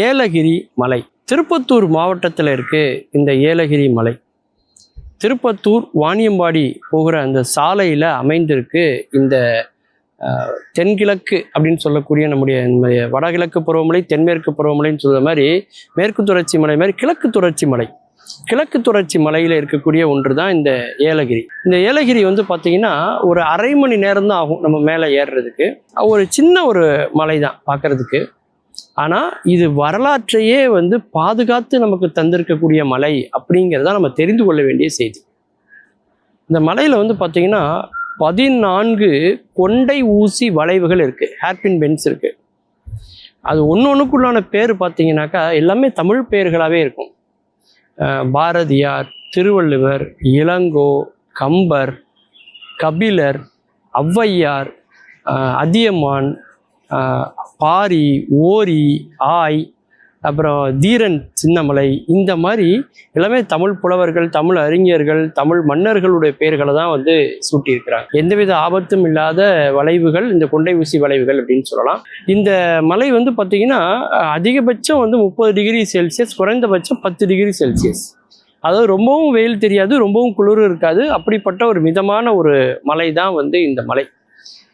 ஏலகிரி மலை. திருப்பத்தூர் மாவட்டத்தில் இருக்கு இந்த ஏலகிரி மலை. திருப்பத்தூர் வாணியம்பாடி போகிற அந்த சாலையில் அமைந்திருக்கு இந்த தென்கிழக்கு அப்படின்னு சொல்லக்கூடிய நம்முடைய வடகிழக்கு பருவமழை, தென்மேற்கு பருவமழைன்னு சொல்கிற மாதிரி மேற்கு தொடர்ச்சி மலை மாதிரி கிழக்கு தொடர்ச்சி மலை. கிழக்கு தொடர்ச்சி மலையில் இருக்கக்கூடிய ஒன்று தான் இந்த ஏலகிரி. இந்த ஏலகிரி வந்து பார்த்திங்கன்னா ஒரு அரை மணி நேரம் தான் ஆகும் நம்ம மேலே ஏறுறதுக்கு. ஒரு சின்ன ஒரு மலை தான் பார்க்குறதுக்கு. ஆனால் இது வரலாற்றையே வந்து பாதுகாத்து நமக்கு தந்திருக்கக்கூடிய மலை அப்படிங்கிறத நம்ம தெரிந்து கொள்ள வேண்டிய செய்தி. இந்த மலையில் வந்து பார்த்திங்கன்னா 14 கொண்டை ஊசி வளைவுகள் இருக்குது, ஹேர்பின் பென்ஸ் இருக்குது. அது ஒன்றுக்குள்ளான பேர் பார்த்திங்கனாக்கா எல்லாமே தமிழ் பெயர்களாகவே இருக்கும். பாரதியார், திருவள்ளுவர், இளங்கோ, கம்பர், கபிலர், ஔவையார், அதியமான், பாரி, ஓரி, ஆய், அப்புறம் தீரன் சின்னமலை, இந்த மாதிரி எல்லாமே தமிழ் புலவர்கள், தமிழ் அறிஞர்கள், தமிழ் மன்னர்களுடைய பெயர்களை தான் வந்து சூட்டியிருக்கிறாங்க. எந்தவித ஆபத்தும் இல்லாத வளைவுகள் இந்த கொண்டை ஊசி வளைவுகள் அப்படின்னு சொல்லலாம். இந்த மலை வந்து பார்த்திங்கன்னா அதிகபட்சம் வந்து 30 டிகிரி செல்சியஸ், குறைந்தபட்சம் 10 டிகிரி செல்சியஸ். அதாவது ரொம்பவும் வெயில் தெரியாது, ரொம்பவும் குளிர் இருக்காது. அப்படிப்பட்ட ஒரு மிதமான ஒரு மலை தான் வந்து இந்த மலை.